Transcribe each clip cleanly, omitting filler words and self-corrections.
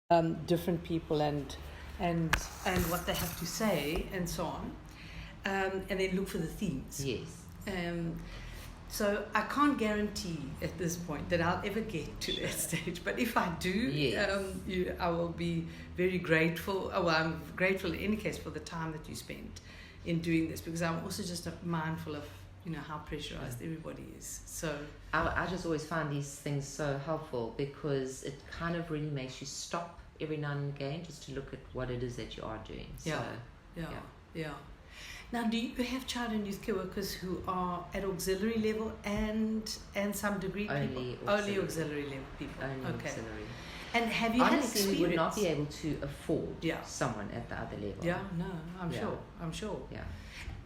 different people and what they have to say and so on, and then look for the themes. Yes. So I can't guarantee at this point that I'll ever get to that stage. But if I do, Yes. I will be very grateful. Well, I'm grateful in any case for the time that you spent in doing this, because I'm also just mindful of how pressurized everybody is. So I just always find these things so helpful, because it kind of really makes you stop every now and again just to look at what it is that you are doing. Yeah. Now, do you have child and youth care workers who are at auxiliary level and some degree people? Only auxiliary level people. Only okay. Auxiliary. And have you Honestly, had experience? we would not be able to afford Yeah. someone at the other level. Yeah, no, I'm Yeah. sure. Yeah.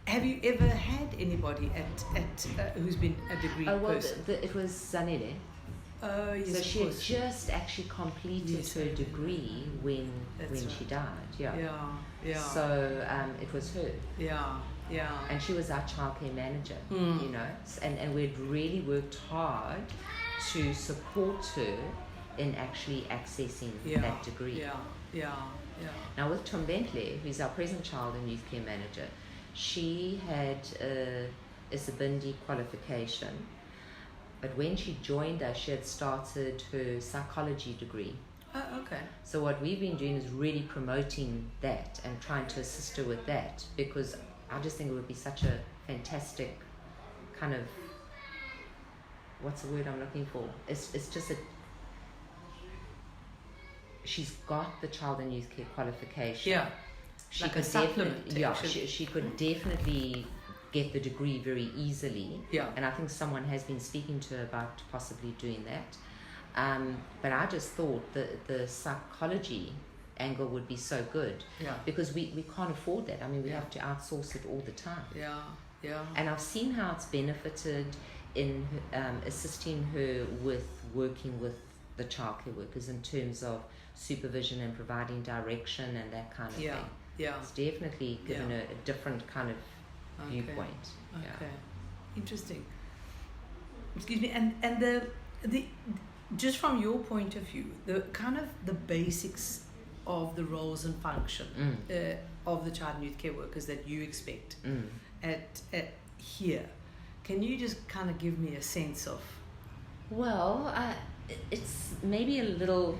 Have you ever had anybody at who's been a degree person? It was Zanele. Oh, yes, So of she had course. just actually completed Yes, her I degree when That's she right. died. Yeah. Yeah. So it was her, Yeah. and she was our childcare manager. Mm. And we'd really worked hard to support her in actually accessing that degree. Yeah. Now with Tom Bentley, who's our present child and youth care manager, she had a Isabindi qualification, but when she joined us, she had started her psychology degree. Oh, okay. So what we've been doing is really promoting that and trying to assist her with that, because I just think it would be such a fantastic kind of, what's the word I'm looking for? It's just she's got the child and youth care qualification. Yeah. She Like could a supplement, definitely, actually. she could definitely get the degree very easily. Yeah. And I think someone has been speaking to her about possibly doing that. But I just thought the psychology angle would be so good. Yeah. Because we can't afford that. I mean, we have to outsource it all the time. Yeah. And I've seen how it's benefited in assisting her with working with the childcare workers in terms of supervision and providing direction and that kind of thing. Yeah. It's definitely given her a different kind of viewpoint. Okay. Yeah. Interesting. Excuse me. And the just from your point of view, the kind of the basics of the roles and function of the child and youth care workers that you expect at here, can you just kind of give me a sense of? Well, it's maybe a little,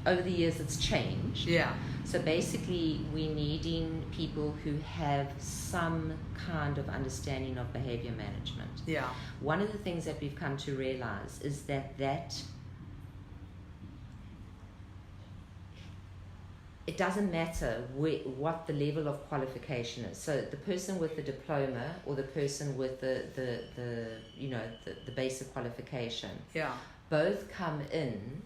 over the years it's changed. Yeah. So basically we're needing people who have some kind of understanding of behavior management. Yeah. One of the things that we've come to realize is that it doesn't matter what the level of qualification is. So the person with the diploma or the person with the basic qualification, both come in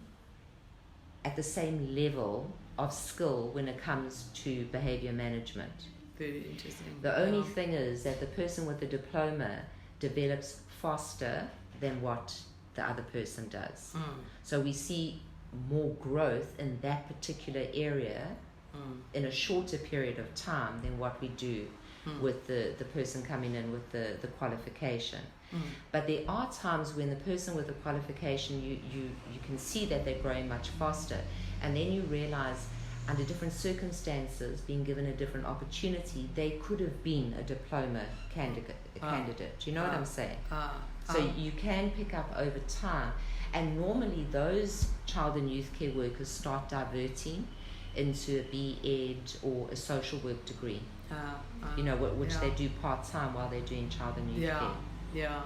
at the same level of skill when it comes to behavior management. Very interesting. The only thing is that the person with the diploma develops faster than what the other person does. So we see more growth in that particular area in a shorter period of time than what we do with the person coming in with the qualification. But there are times when the person with the qualification, you can see that they're growing much faster, and then you realize under different circumstances, being given a different opportunity, they could have been a diploma candidate. Do you know what I'm saying? So you can pick up over time, and normally those child and youth care workers start diverting into a B.Ed or a social work degree, which they do part-time while they're doing child and youth care. Yeah.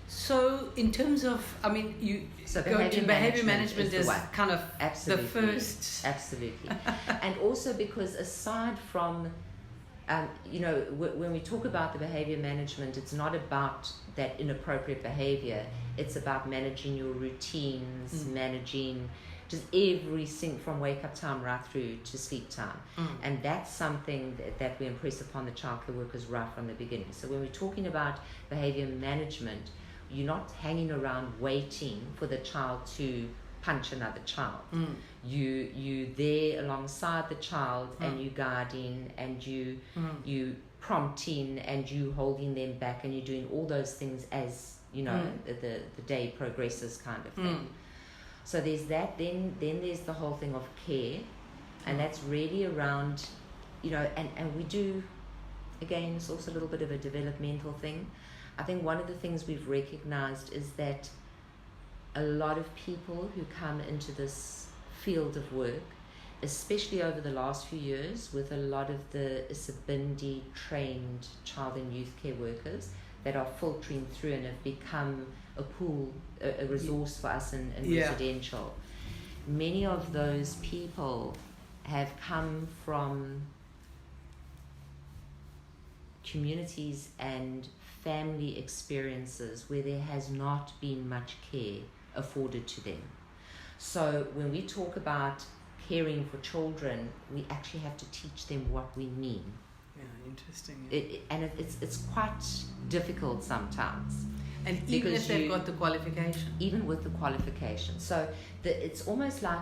So in terms of, I mean, you go to behavior management is kind of the first. Absolutely. And also because aside from, when we talk about the behavior management, it's not about that inappropriate behavior. It's about managing your routines, managing just everything from wake up time right through to sleep time. And that's something that we impress upon the childcare workers right from the beginning. So when we're talking about behavior management, you're not hanging around waiting for the child to punch another child. You there alongside the child, and you guiding, and you prompting, and you holding them back, and you're doing all those things as the day progresses, kind of thing. So there's that. Then there's the whole thing of care, and that's really around, and we do, again, it's also a little bit of a developmental thing. I think one of the things we've recognized is that a lot of people who come into this field of work, especially over the last few years, with a lot of the Isibindi trained child and youth care workers that are filtering through and have become a pool, a resource for us in residential. Many of those people have come from communities and family experiences where there has not been much care afforded to them. So when we talk about caring for children, we actually have to teach them what we mean. Yeah, interesting. It's quite difficult sometimes. And even if they've got the qualification. Even with the qualification. So it's almost like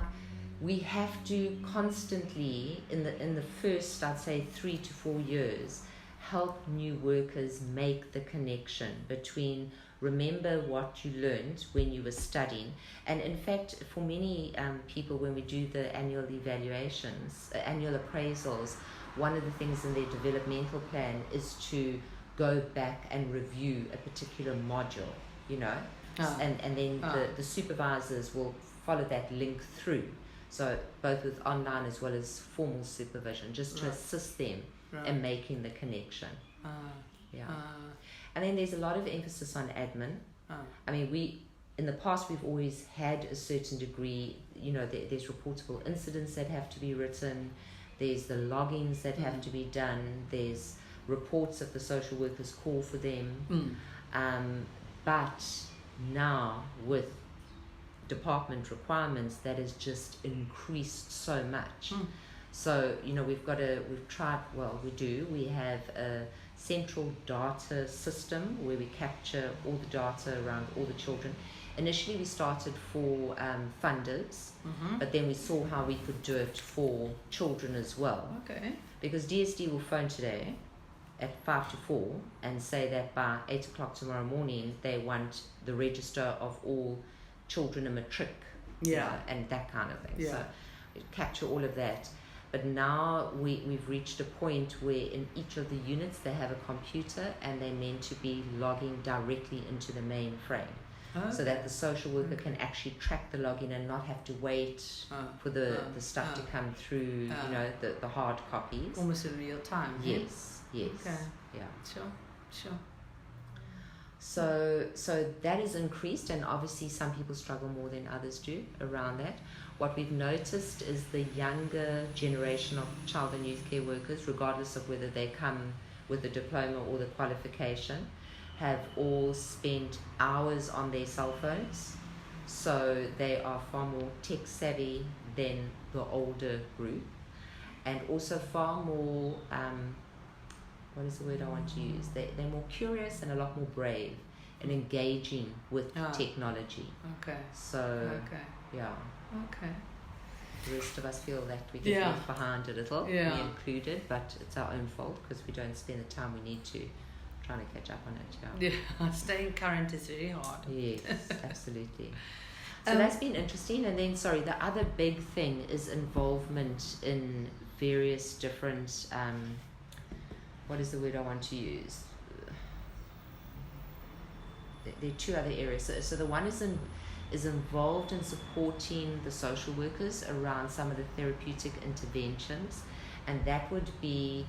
we have to constantly, in the first, I'd say, 3 to 4 years, help new workers make the connection between remember what you learned when you were studying. And in fact, for many people, when we do the annual evaluations, annual appraisals, one of the things in their developmental plan is to go back and review a particular module, and then the supervisors will follow that link through. So both with online as well as formal supervision, just to assist them in making the connection. And then there's a lot of emphasis on admin. I mean, in the past, we've always had a certain degree, there's reportable incidents that have to be written, there's the logins that have to be done, there's reports if the social workers call for them. But now with department requirements, that has just increased so much. So, we have a central data system where we capture all the data around all the children. Initially we started for funders, but then we saw how we could do it for children as well. Okay. Because DSD will phone today at 5 to 4 and say that by 8 o'clock tomorrow morning they want the register of all children in matric, and that kind of thing. So we capture all of that. But now we've reached a point where in each of the units they have a computer and they're meant to be logging directly into the mainframe. So that the social worker can actually track the login and not have to wait for the stuff to come through, the hard copies. Almost in real time. Yes. Okay. Yeah. Sure. So that is increased, and obviously some people struggle more than others do around that. What we've noticed is the younger generation of child and youth care workers, regardless of whether they come with a diploma or the qualification, have all spent hours on their cell phones. So they are far more tech savvy than the older group, and also far more, what is the word I want to use? They're more curious and a lot more brave and engaging with technology. Okay. So, yeah. Okay. The rest of us feel that we get left behind a little. We included, but it's our own fault because we don't spend the time we need to trying to catch up on it. Yeah, staying current is really hard. Yes, absolutely. So that's been interesting. And then, the other big thing is involvement in various different, what is the word I want to use? There are 2 other areas. So the one is involved in supporting the social workers around some of the therapeutic interventions, and that would be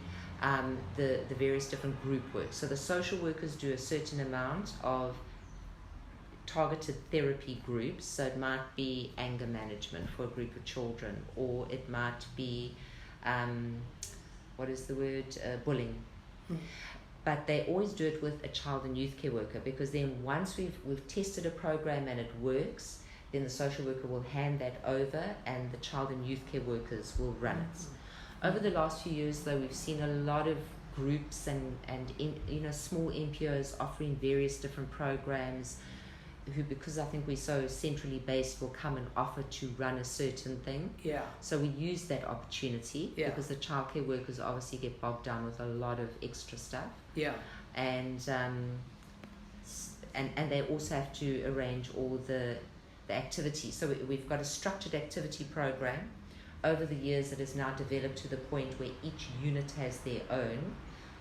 the various different group work. So the social workers do a certain amount of targeted therapy groups. So it might be anger management for a group of children, or it might be bullying. But they always do it with a child and youth care worker, because then once we've tested a program and it works, then the social worker will hand that over and the child and youth care workers will run it. Over the last few years, though, we've seen a lot of groups and small NPOs offering various different programs, who, because I think we're so centrally based, will come and offer to run a certain thing. Yeah. So we use that opportunity because the childcare workers obviously get bogged down with a lot of extra stuff. Yeah. And they also have to arrange all the the activity. So we've got a structured activity program. Over the years, it has now developed to the point where each unit has their own.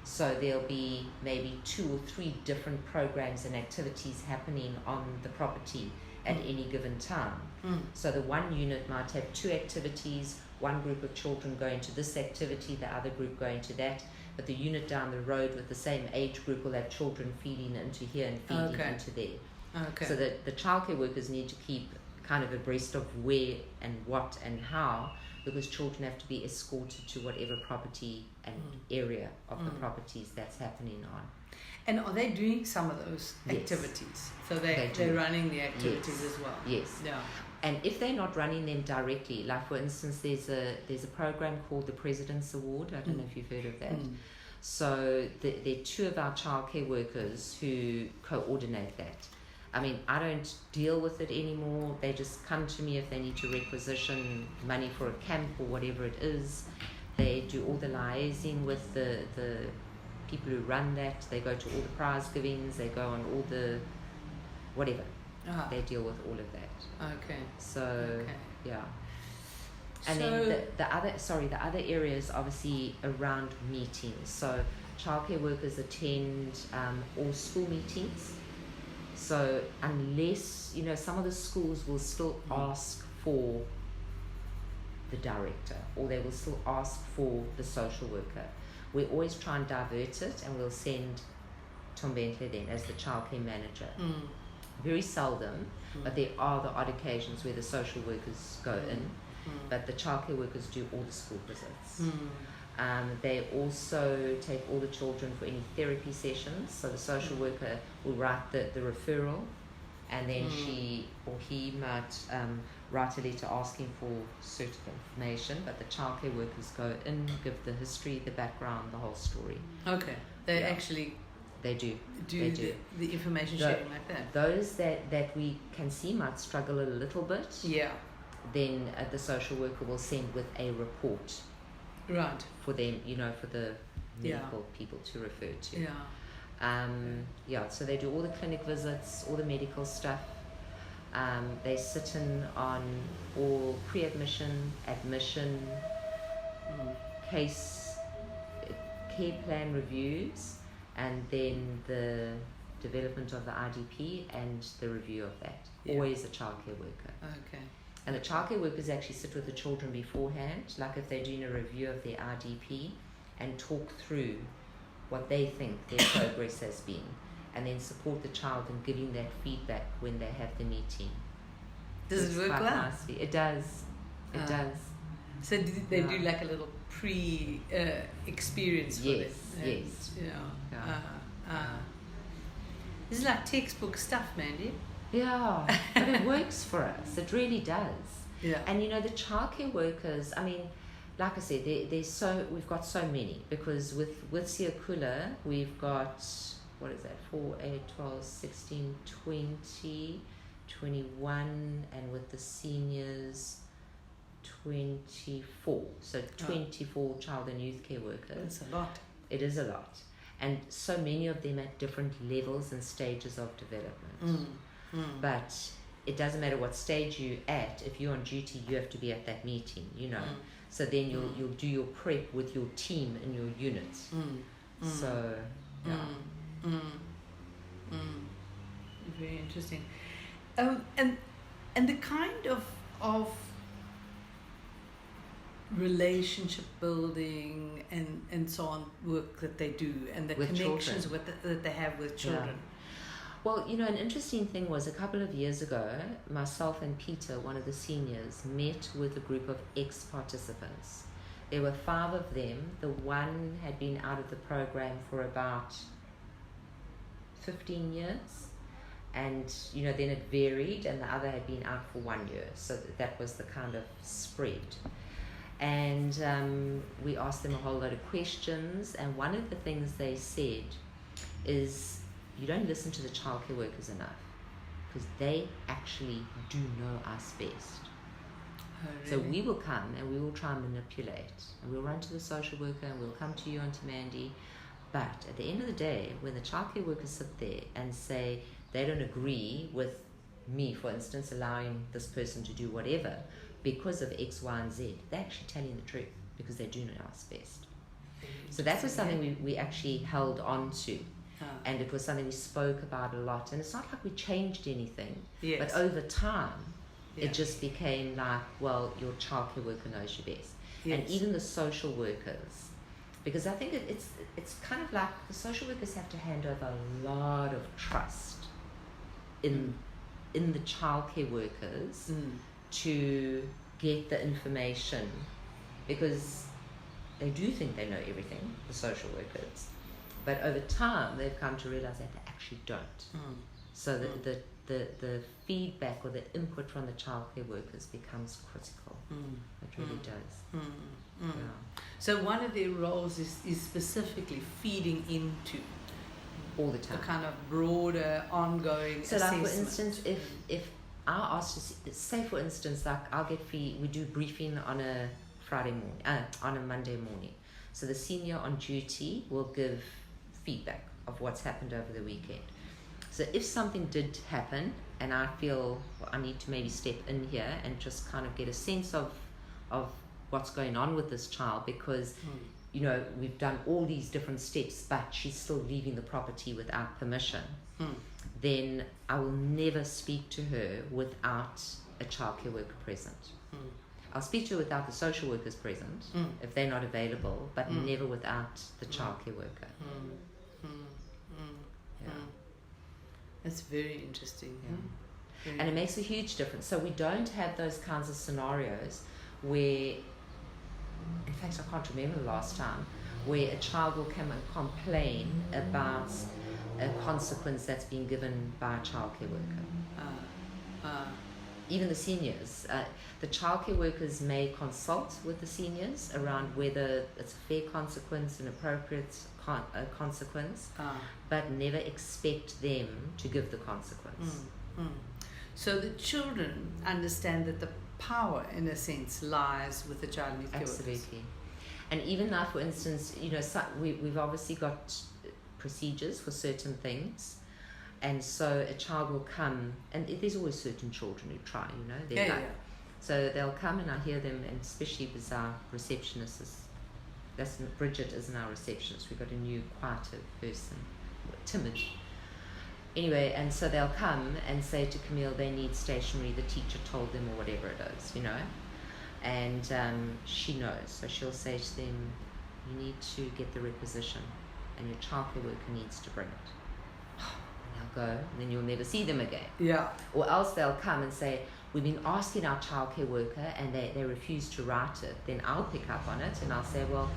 So there'll be maybe 2 or 3 different programs and activities happening on the property at any given time. So the one unit might have 2 activities, one group of children going to this activity, the other group going to that. But the unit down the road with the same age group will have children feeding into here and feeding into there. So that the childcare workers need to keep kind of abreast of where and what and how, because children have to be escorted to whatever property and area of the properties that's happening on. And are they doing some of those activities? So they're running the activities as well? Yes. Yeah. And if they're not running them directly, like for instance, there's a program called the President's Award. I don't know if you've heard of that. So there are 2 of our childcare workers who coordinate that. I mean, I don't deal with it anymore. They just come to me if they need to requisition money for a camp or whatever it is. They do all the liaising with the people who run that. They go to all the prize givings. They go on all the whatever. They deal with all of that. Okay. So, yeah. And then the other areas obviously around meetings. So childcare workers attend all school meetings. So unless, some of the schools will still ask for the director, or they will still ask for the social worker. We always try and divert it, and we'll send Tom Bentley then as the childcare manager. Very seldom, but there are the odd occasions where the social workers go in, but the childcare workers do all the school visits. They also take all the children for any therapy sessions. So the social worker will write the referral, and then she or he might write a letter asking for certain information, but the childcare workers go in, give the history, the background, the whole story. Okay. They actually they do the information sharing like that. Those that we can see might struggle a little bit. Yeah. Then the social worker will send with a report. Right. For them, for the medical people to refer to. Yeah. So they do all the clinic visits, all the medical stuff. They sit in on all pre-admission, admission, case, care plan reviews, and then the development of the IDP and the review of that. Yeah. Always a childcare worker. Okay. And the childcare workers actually sit with the children beforehand, like if they're doing a review of their IDP, and talk through what they think their progress has been, and then support the child in giving that feedback when they have the meeting. Does it work well? Nicely. It does. It does. So they do like a little experience for them? Yes. This is like textbook stuff, Mandy. Yeah, but it works for us. It really does. Yeah. And the childcare workers, I mean, like I said, we've got so many, because with Siakula, we've got, 4, 8, 12, 16, 20, 21, and with the seniors, 24. So 24 child and youth care workers. That's a lot. It is a lot. And so many of them at different levels and stages of development. But it doesn't matter what stage you're at. If you're on duty, you have to be at that meeting, So then you'll do your prep with your team in your unit. So, yeah. Very interesting. And the kind of relationship building and so on work that they do, and the with connections that they have with children. Yeah. Well, an interesting thing was a couple of years ago, myself and Peter, one of the seniors, met with a group of ex-participants. There were 5 of them. The one had been out of the program for about 15 years. And, then it varied, and the other had been out for 1 year. So that was the kind of spread. And we asked them a whole lot of questions. And one of the things they said is, you don't listen to the childcare workers enough, because they actually do know us best. Oh, really? So we will come and we will try and manipulate, and we'll run to the social worker, and we'll come to you and to Mandy. But at the end of the day, when the childcare workers sit there and say they don't agree with me, for instance, allowing this person to do whatever because of X, Y, and Z, they're actually telling the truth because they do know us best. So that was something we actually held on to. And it was something we spoke about a lot. And it's not like we changed anything. Yes. But over time, it just became like, well, your childcare worker knows you best. Yes. And even the social workers, because I think it's kind of like the social workers have to hand over a lot of trust in the childcare workers to get the information, because they do think they know everything, the social workers, but over time they've come to realize that they actually don't. So the feedback or the input from the childcare workers becomes critical. It really does. Yeah. So one of their roles is specifically feeding into all the time, a kind of broader ongoing so assessment. like for instance, if I ask to say, for instance, like I'll get we do briefing on a Friday morning, on a Monday morning, so the senior on duty will give feedback of what's happened over the weekend. So if something did happen and I feel I need to maybe step in here and just kind of get a sense of what's going on with this child, because you know, we've done all these different steps, but she's still leaving the property without permission, then I will never speak to her without a childcare worker present. I'll speak to her without the social workers present if they're not available, but never without the childcare worker. Yeah. That's very interesting. Yeah. And it makes a huge difference. So we don't have those kinds of scenarios where, in fact, I can't remember the last time, where a child will come and complain about a consequence that's been given by a childcare worker. Even the seniors, the childcare workers may consult with the seniors around whether it's a fair consequence, an appropriate consequence, but never expect them to give the consequence. So the children understand that the power, in a sense, lies with the child youth care workers. Absolutely. And even now, for instance, you know, we've obviously got procedures for certain things, and so a child will come, and there's always certain children who try, you know, so they'll come, and I hear them, and especially with our receptionists, that's Bridget isn't our receptionist, we've got a new quieter person, timid. Anyway, and so they'll come and say to Camille they need stationery, the teacher told them, or whatever it is, you know. And she knows, so she'll say to them, you need to get the requisition and your childcare worker needs to bring it. And they'll go, and then you'll never see them again. Yeah. Or else they'll come and say, we've been asking our childcare worker and they refuse to write it. Then I'll pick up on it and I'll say, well,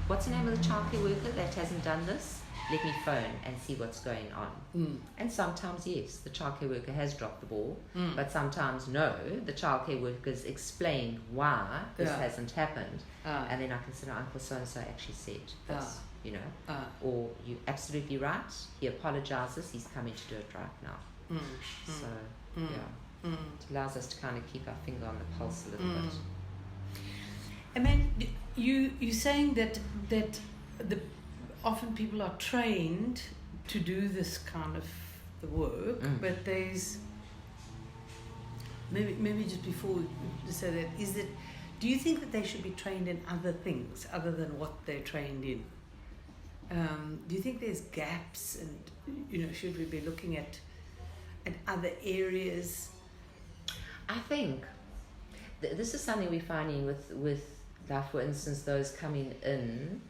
what's the name of the childcare worker that hasn't done this? Let me phone and see what's going on. And sometimes, yes, the childcare worker has dropped the ball, but sometimes, no, the childcare workers explain why this hasn't happened. And then I can say, no, Uncle so-and-so actually said this, you know. Or, you're absolutely right, he apologizes, he's coming to do it right now. So, yeah. It allows us to kind of keep our finger on the pulse a little bit. And then you're saying that often people are trained to do this kind of the work, but there's maybe just before we say that, do you think that they should be trained in other things other than what they're trained in? Do you think there's gaps, and you know, should we be looking at other areas? I think this is something we're finding with like, for instance, those coming in,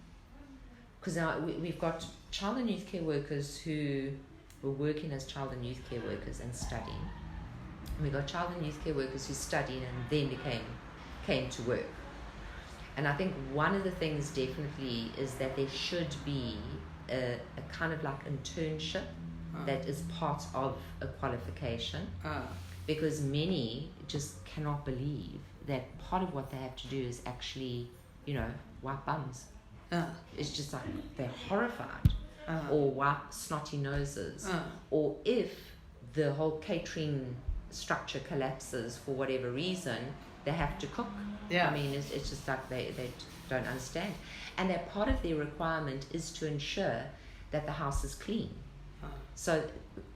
because now we've got child and youth care workers who were working as child and youth care workers and studying. And we've got child and youth care workers who studied and then came to work. And I think one of the things definitely is that there should be a kind of like internship that is part of a qualification. Because many just cannot believe that part of what they have to do is actually, you know, wipe bums. It's just like they're horrified. Or wipe snotty noses. Or if the whole catering structure collapses for whatever reason, they have to cook. I mean, it's just like they don't understand. And that part of their requirement is to ensure that the house is clean. So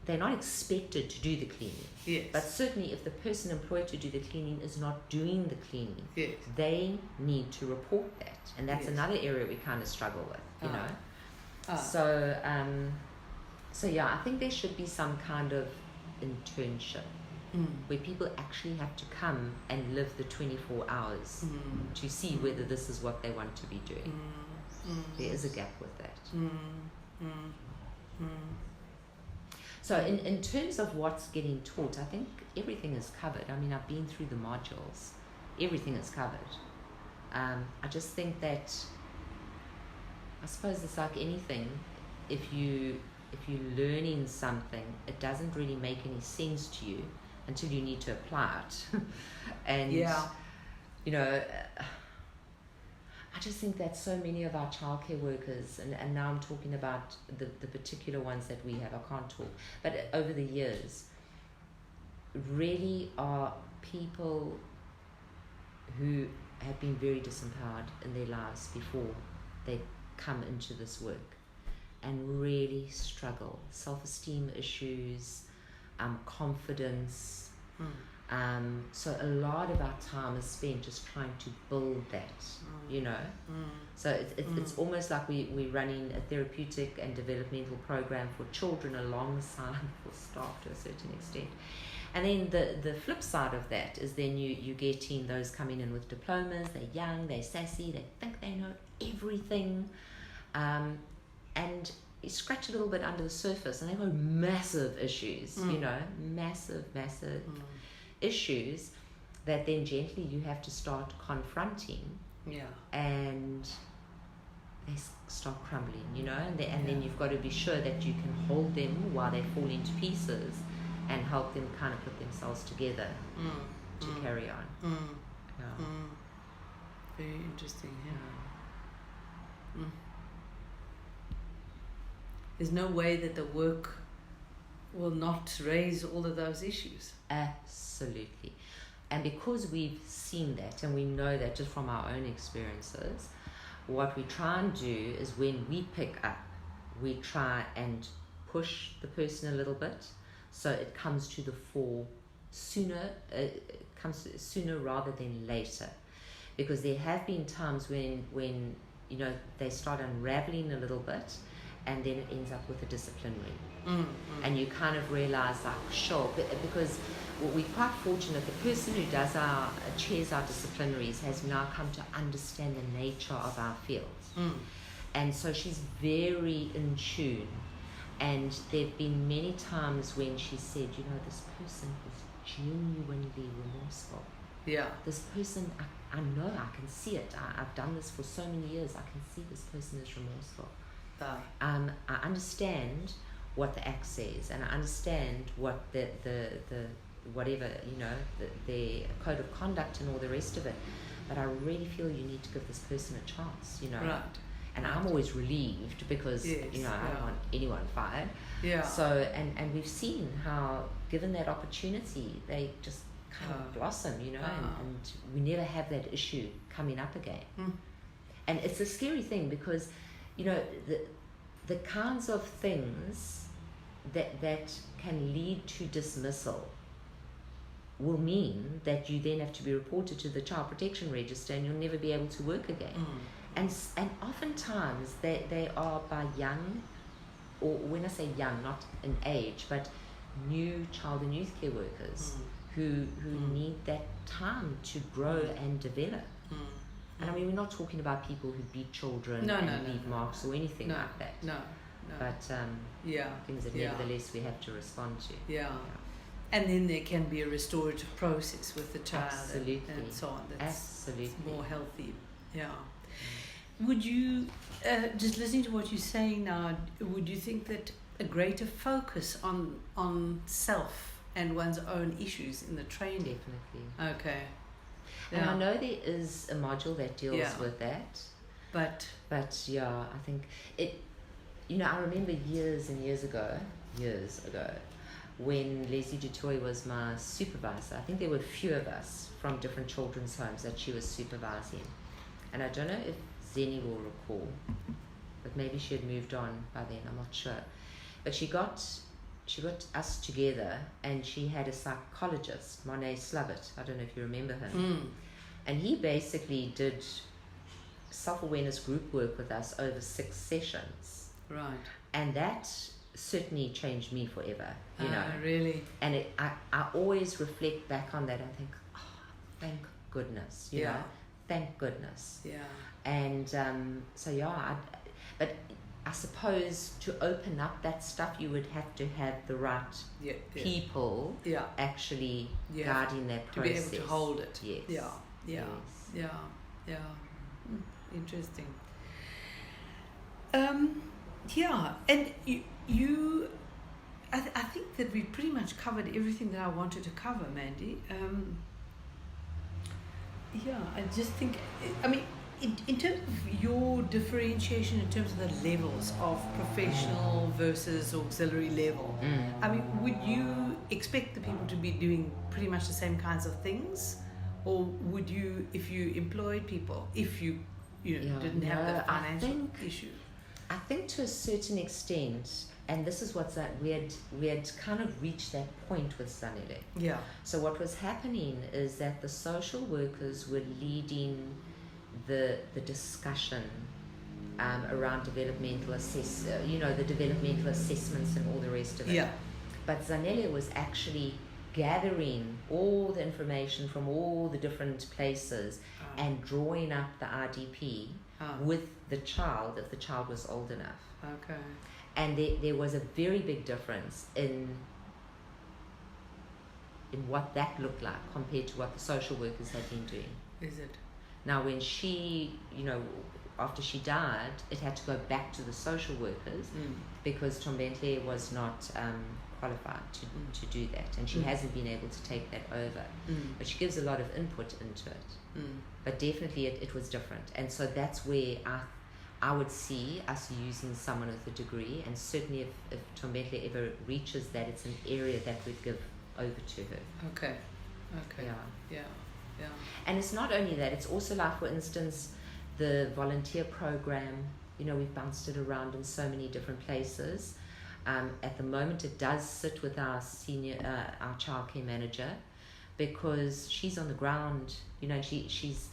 they're not expected to do the cleaning. Yes. But certainly if the person employed to do the cleaning is not doing the cleaning, yes. they need to report that. And that's Yes. another area we kind of struggle with, you know. So yeah, I think there should be some kind of internship where people actually have to come and live the 24 hours to see whether this is what they want to be doing. There is a gap with that. So in terms of what's getting taught, I think everything is covered. I mean, I've been through the modules. Everything is covered. I just think that, I suppose it's like anything. If you're learning something, it doesn't really make any sense to you until you need to apply it. And, you know, I just think that so many of our childcare workers, and now I'm talking about the particular ones that we have, I can't talk, but over the years, really are people who have been very disempowered in their lives before they come into this work and really struggle. Self-esteem issues, confidence. So a lot of our time is spent just trying to build that, you know. So it's almost like we're running a therapeutic and developmental program for children alongside for staff to a certain extent. And then the flip side of that is then you're getting those coming in with diplomas. They're young, they're sassy, they think they know everything, and you scratch a little bit under the surface and they've got massive issues, you know, massive issues that then gently you have to start confronting, and they start crumbling, you know, and then you've got to be sure that you can hold them while they fall into pieces and help them kind of put themselves together to carry on. Very interesting. There's no way that the work will not raise all of those issues. Absolutely. And because we've seen that and we know that just from our own experiences, what we try and do is when we pick up, we try and push the person a little bit so it comes to the fore sooner, sooner rather than later. Because there have been times when you know they start unraveling a little bit, and then it ends up with a disciplinary. And you kind of realize, like, sure, because we're quite fortunate. The person who chairs our disciplinaries has now come to understand the nature of our field. And so she's very in tune. And there have been many times when she said, you know, this person is genuinely remorseful. This person, I know, I can see it. I've done this for so many years. I can see this person is remorseful. I understand what the act says, and I understand what the whatever, you know, the code of conduct and all the rest of it, but I really feel you need to give this person a chance, you know. And I'm always relieved because you know, I don't want anyone fired. So and we've seen how, given that opportunity, they just kind of blossom, you know, and we never have that issue coming up again. And it's a scary thing because, you know, the kinds of things that can lead to dismissal will mean that you then have to be reported to the Child Protection Register and you'll never be able to work again. And oftentimes they are by young, or when I say young, not in age, but new child and youth care workers who need that time to grow and develop. And I mean, we're not talking about people who beat children and leave marks or anything like that. But things that nevertheless we have to respond to. And then there can be a restorative process with the child. Absolutely. And so on. That's more healthy. Would you, just listening to what you're saying now, would you think that a greater focus on self and one's own issues in the training? Definitely. Okay. And I know there is a module that deals with that. But yeah, I think it, you know, I remember years ago, when Leslie Dutoy was my supervisor. I think there were a few of us from different children's homes that she was supervising. And I don't know if Zeni will recall, but maybe she had moved on by then, I'm not sure. But she got she got us together, and she had a psychologist, Monet Slavitt. I don't know if you remember him. And he basically did self-awareness group work with us over 6 sessions. Right. And that certainly changed me forever, you know. Really? And I always reflect back on that and think, oh, thank goodness, you know, thank goodness. Yeah. And but I suppose to open up that stuff, you would have to have the right people actually guiding that process. To be able to hold it. Yes. Yeah. Interesting. And you I think that we pretty much covered everything that I wanted to cover, Mandy. I just think, I mean, in terms of your differentiation in terms of the levels of professional versus auxiliary level, I mean, would you expect the people to be doing pretty much the same kinds of things? Or would you, if you employed people, if you didn't have the financial issue? I think to a certain extent, and this is what's that we had kind of reached that point with Zanele. Yeah. So what was happening is that the social workers were leading the discussion around developmental the developmental assessments and all the rest of it. Yeah. But Zanele was actually gathering all the information from all the different places and drawing up the IDP with the child, if the child was old enough. Okay. And there was a very big difference in what that looked like compared to what the social workers had been doing. Is it? Now, when she, after she died, it had to go back to the social workers because Tombente was not qualified to do that, and she hasn't been able to take that over. But she gives a lot of input into it. But definitely it was different, and so that's where I would see us using someone with a degree, and certainly if Tombente ever reaches that, it's an area that we'd give over to her. Okay. Yeah. And it's not only that, it's also like, for instance, the volunteer program. We've bounced it around in so many different places. At the moment, it does sit with our our childcare manager, because she's on the ground. She's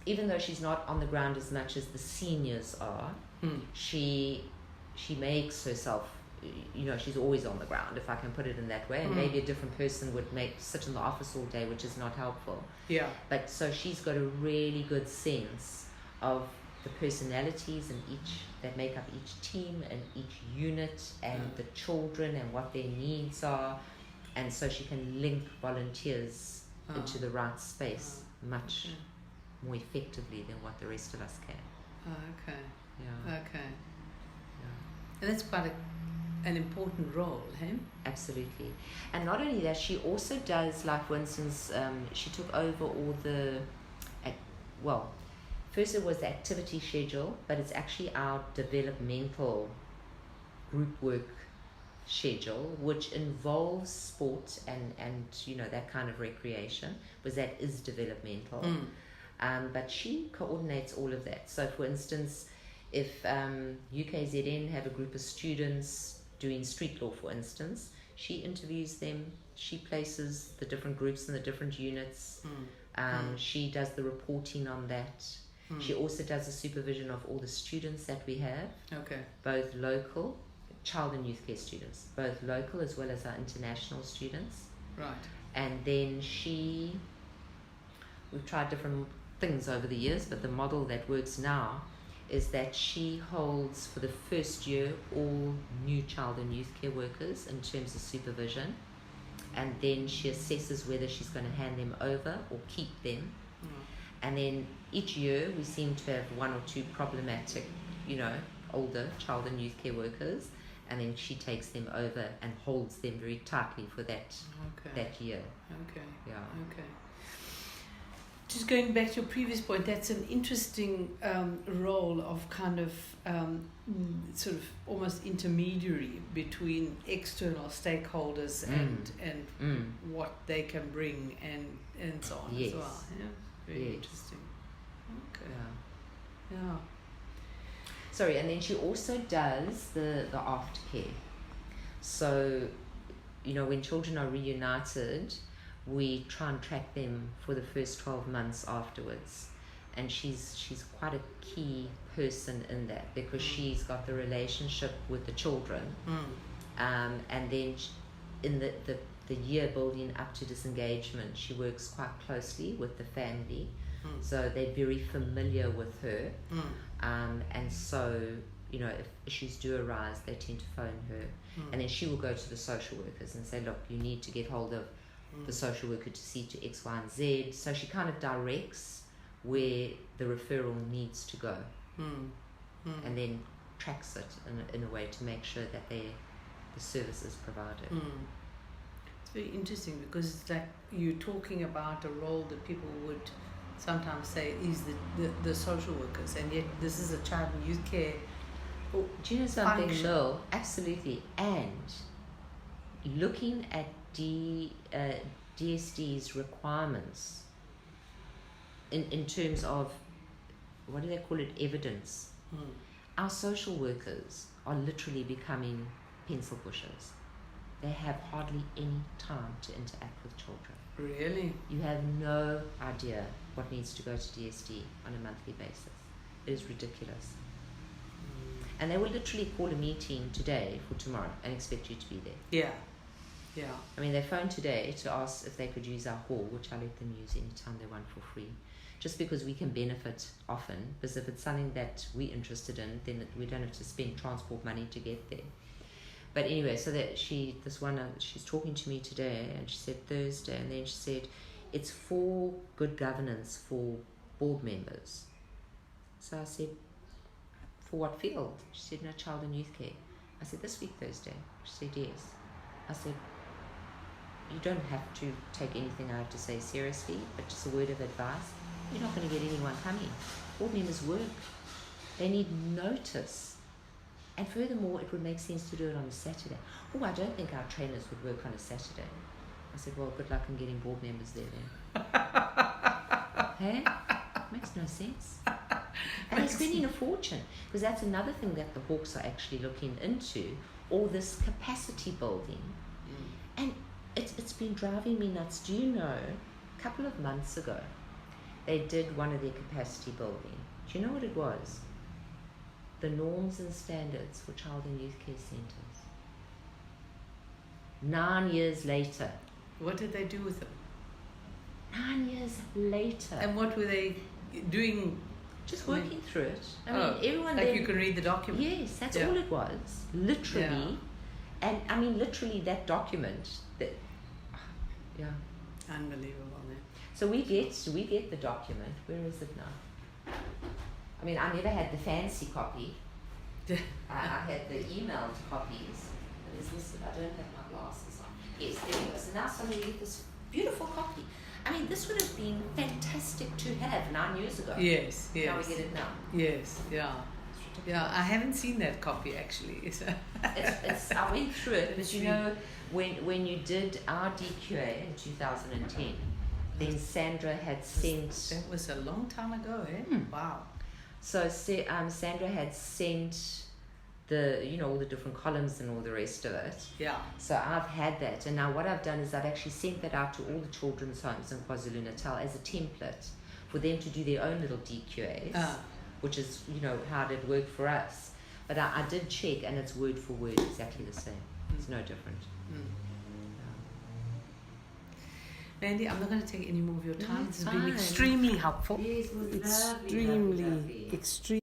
even though she's not on the ground as much as the seniors are, she makes herself. She's always on the ground, if I can put it in that way. And maybe a different person would sit in the office all day, which is not helpful. Yeah. But so she's got a really good sense of the personalities that make up each team and each unit, and the children and what their needs are, and so she can link volunteers into the right space much more effectively than what the rest of us can. Okay. Yeah. Okay. Yeah. And that's quite an important role, hey? Absolutely. And not only that, she also does, like, for instance, she took over all the first it was the activity schedule, but it's actually our developmental group work schedule, which involves sport and that kind of recreation, because that is developmental. But she coordinates all of that. So, for instance, if UKZN have a group of students doing street law, for instance, she interviews them, she places the different groups in the different units, she does the reporting on that. She also does the supervision of all the students that we have, both local, child and youth care students, both local as well as our international students. Right. And then we've tried different things over the years, but the model that works now is that she holds for the first year all new child and youth care workers in terms of supervision, and then she assesses whether she's going to hand them over or keep them. And then each year we seem to have one or two problematic, older child and youth care workers, and then she takes them over and holds them very tightly for that year. Okay. Yeah. Okay. Just going back to your previous point, that's an interesting role of kind of sort of almost intermediary between external stakeholders and what they can bring and so on as well. Yeah. Very interesting. Okay. Yeah. Sorry, and then she also does the aftercare. So when children are reunited, we try and track them for the first 12 months afterwards. And she's quite a key person in that, because she's got the relationship with the children. And then in the year building up to disengagement, she works quite closely with the family. So they're very familiar with her. And so, if issues do arise, they tend to phone her. And then she will go to the social workers and say, look, you need to get hold of the social worker to see to X, Y, and Z. So she kind of directs where the referral needs to go. And then tracks it in a way to make sure that the service is provided. It's very interesting, because it's like you're talking about a role that people would sometimes say is the social workers, and yet this is a child and youth care. Do you know something, Lil? Absolutely. And looking at DSD's requirements in terms of, what do they call it, evidence, our social workers are literally becoming pencil pushers. They have hardly any time to interact with children. Really? You have no idea what needs to go to DSD on a monthly basis. It is ridiculous. And they will literally call a meeting today for tomorrow and expect you to be there. Yeah. I mean, they phoned today to ask if they could use our hall, which I let them use anytime they want for free, just because we can benefit often. Because if it's something that we're interested in, then we don't have to spend transport money to get there. But anyway, so that she's talking to me today, and she said Thursday, and then she said it's for good governance for board members. So I said, for what field? She said, no, child and youth care. I said, this week Thursday? She said, yes. I said, you don't have to take anything I have to say seriously, but just a word of advice. You're not going to get anyone coming. Board members work. They need notice. And furthermore, it would make sense to do it on a Saturday. Oh, I don't think our trainers would work on a Saturday. I said, well, good luck in getting board members there then. Hey? Makes no sense. And they're spending a fortune, because that's another thing that the Hawks are actually looking into, all this capacity building. And it's been driving me nuts. Do you know, a couple of months ago, they did one of their capacity building. Do you know what it was? The norms and standards for child and youth care centres. 9 years later. What did they do with them? 9 years later. And what were they doing? Just working through it. I mean, everyone like then, you can read the document. Yes, that's all it was. Literally. And I mean, literally that document. Unbelievable. So we get the document. Where is it now? I mean, I never had the fancy copy. I had the emailed copies. But is this? I don't have my glasses on. Yes, there we go. So now somebody get this beautiful copy. I mean, this would have been fantastic to have 9 years ago. Yes. Now we get it now. Yes, yeah. Yeah, I haven't seen that copy actually. It's I went through it, but you know, when you did our DQA in 2010, then Sandra had sent... That was a long time ago, eh? Wow. So Sandra had sent all the different columns and all the rest of it. Yeah. So I've had that, and now what I've done is I've actually sent that out to all the children's homes in KwaZulu-Natal as a template for them to do their own little DQAs, which is, how it did work for us. But I did check, and it's word for word exactly the same. It's no different. Mandy, I'm not going to take any more of your time. It's been extremely helpful. Yes, it was extremely, lovely. extremely.